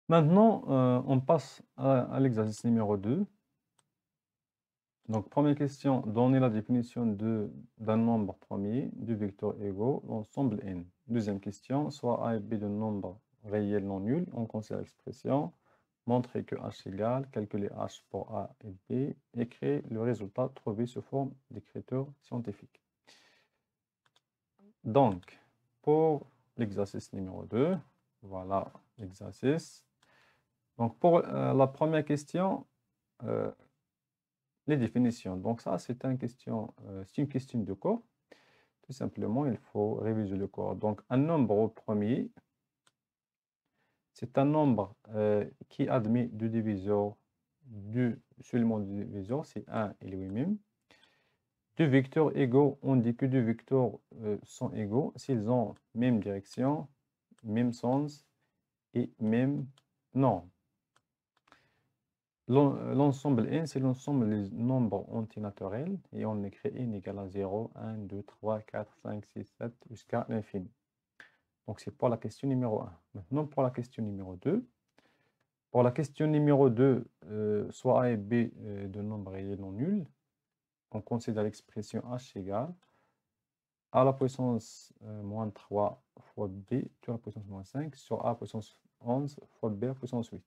Maintenant, on passe à l'exercice numéro 2. Donc, première question, donner la définition d'un nombre premier, du vecteur égaux, l'ensemble n. Deuxième question, soit a et b de nombres réels non nuls, on considère l'expression, montrer que h égale, calculer h pour a et b, et créer le résultat trouvé sous forme d'écriture scientifique. Donc, pour l'exercice numéro 2, voilà l'exercice. Donc, pour la première question, les définitions. Donc, ça, c'est une question de cours. Tout simplement, il faut réviser le cours. Donc, un nombre premier, c'est un nombre qui admet deux diviseurs, seulement deux diviseurs, c'est 1 et lui-même. Deux vecteurs égaux, on dit que deux vecteurs sont égaux s'ils ont même direction, même sens et même norme. L'ensemble n, c'est l'ensemble des nombres antinaturels et on écrit n égale à 0, 1, 2, 3, 4, 5, 6, 7 jusqu'à l'infini. Donc c'est pour la question numéro 1. Maintenant pour la question numéro 2. Pour la question numéro 2, soit a et b de nombres réels non nuls, on considère l'expression h égale a à la puissance moins 3 fois b à la puissance moins 5 sur a à la puissance 11 fois b à la puissance 8.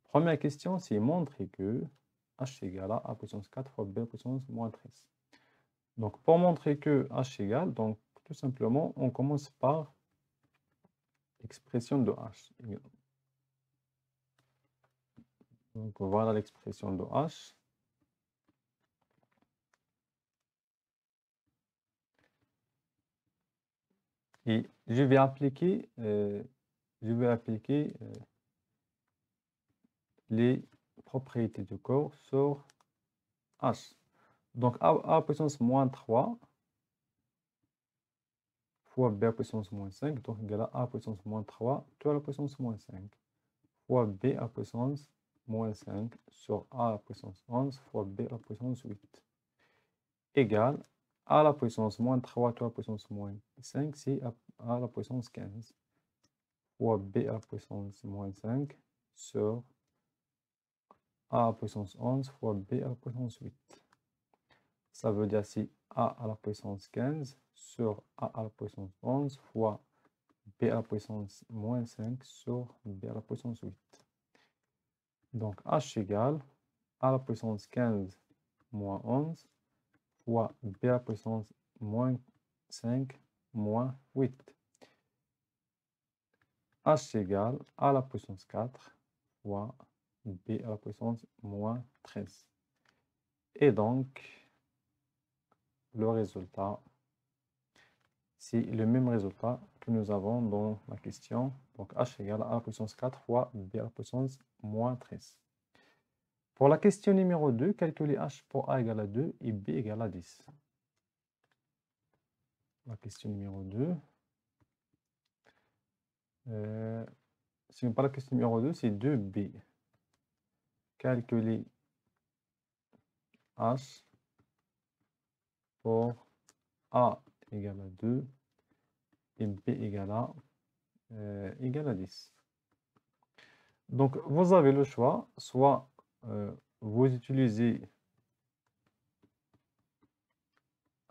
Première question, c'est montrer que h égale à a puissance 4 fois b puissance moins 13. Donc, pour montrer que h égale, donc tout simplement, on commence par l'expression de h. Donc, voilà l'expression de h. Et je vais appliquer les propriétés du corps sur h. Donc, a à la puissance moins 3 fois b à la puissance moins 5, donc égal à a à la puissance moins 3, tout à la puissance moins 5, fois b à la puissance moins 5 sur a à la puissance 11 fois b à la puissance 8, égale a à la puissance moins 3, tout à la puissance moins 5, c'est a à la puissance 15, fois b à la puissance moins 5 sur a à la puissance 11 fois b à la puissance 8. Ça veut dire c'est a à la puissance 15 sur a à la puissance 11 fois b à la puissance moins 5 sur b à la puissance 8. Donc h égale a à la puissance 15 moins 11 fois b à la puissance moins 5 moins 8. H égale a à la puissance 4 fois b à la puissance moins 13. Et donc, le résultat, c'est le même résultat que nous avons dans la question. Donc, h égale a à la puissance 4 fois b à la puissance moins 13. Pour la question numéro 2, calculez h pour a égale à 2 et b égale à 10. La question numéro 2. Ce n'est pas la question numéro 2, c'est 2b. Calculez h pour a égale à 2 et b égale à 10. Donc, vous avez le choix, soit vous utilisez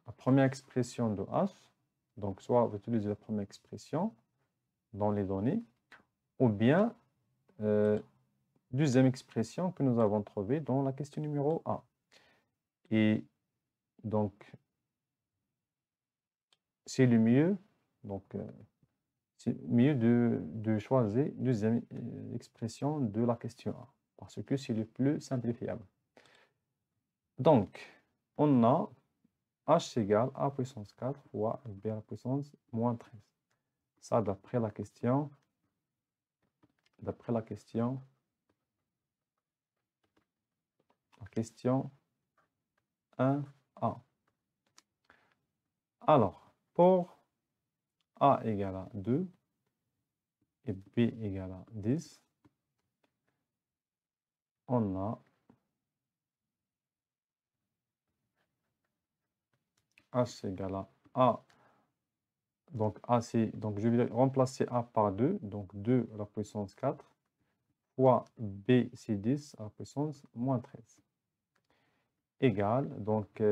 la première expression de h, donc soit vous utilisez la première expression dans les données, ou bien deuxième expression que nous avons trouvée dans la question numéro 1. Et donc, c'est le mieux, donc c'est mieux de choisir deuxième expression de la question 1, parce que c'est le plus simplifiable. Donc, on a h égale a puissance 4 fois b à la puissance moins 13. Ça, d'après la question 1a. Alors, pour a égale à 2 et b égale à 10, on a h égale à Donc, donc je vais remplacer A par 2. Donc, 2 à la puissance 4 fois B, c'est 10 à la puissance moins 13. Égale, donc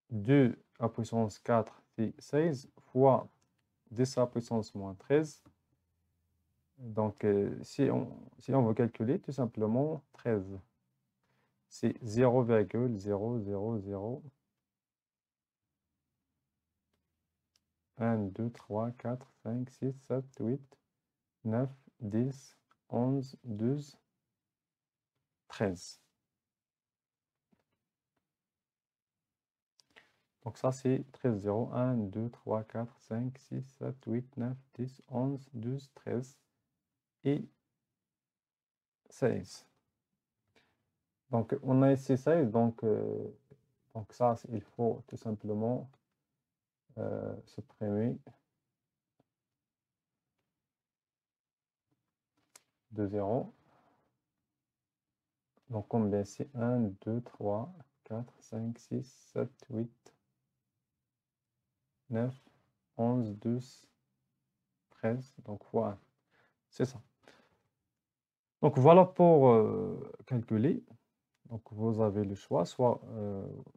2 à la puissance 4, c'est 16 fois 10 à la puissance moins 13. Donc, si on veut calculer, tout simplement, 13, c'est 0,000 1, 2, 3, 4, 5, 6, 7, 8, 9, 10, 11, 12, 13. Donc ça, c'est 13 0. 1, 2, 3, 4, 5, 6, 7, 8, 9, 10, 11, 12, 13 et 16. Donc, on a ici 16. Donc ça, il faut tout simplement supprimer de 0. Donc, combien c'est 1, 2, 3, 4, 5, 6, 7, 8, 9, 11, 12, 13. Donc, fois 1. C'est ça. Donc, voilà pour calculer. Donc, vous avez le choix, soit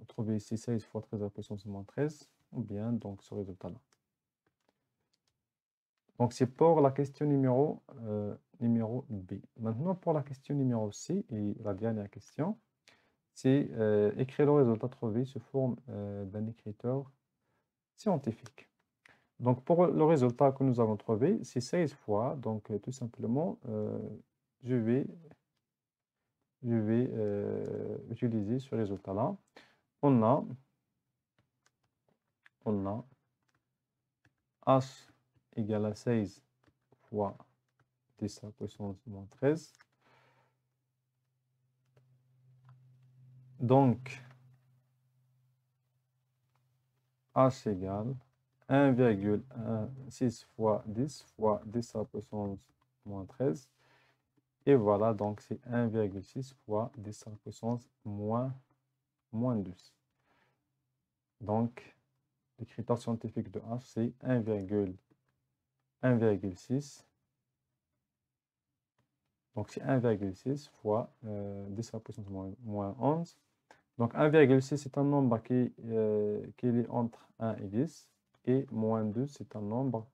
trouver ici 16 fois 13 à la puissance moins 13, ou bien donc ce résultat-là. Donc, c'est pour la question numéro B. Maintenant, pour la question numéro C, et la dernière question, c'est écrire le résultat trouvé sous forme d'un écriteur scientifique. Donc, pour le résultat que nous avons trouvé, c'est 16 fois. Donc, tout simplement, je vais utiliser ce résultat-là. On a H égale à 16 fois 10 à la puissance moins 13. Donc, H égale 1,6 fois 10 fois 10 à la puissance moins 13. Et voilà, donc c'est 1,6 fois 10 à la puissance moins 12. Donc, le critère scientifique de H, c'est 1,6. Donc, c'est 1,6 fois 10 à la puissance moins 11. Donc, 1,6, c'est un nombre qui est entre 1 et 10. Et moins 2, c'est un nombre,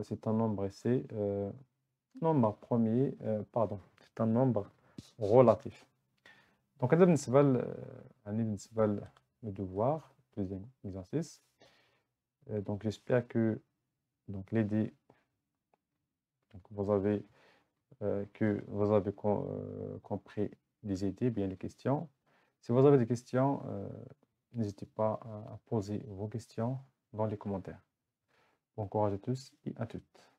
c'est nombre premier, c'est un nombre relatif. Donc, هذا بالنسبة le devoir, deuxième exercice. Donc, j'espère que l'idée, vous avez compris les idées, bien les questions. Si vous avez des questions, n'hésitez pas à poser vos questions dans les commentaires. Bon courage à tous et à toutes.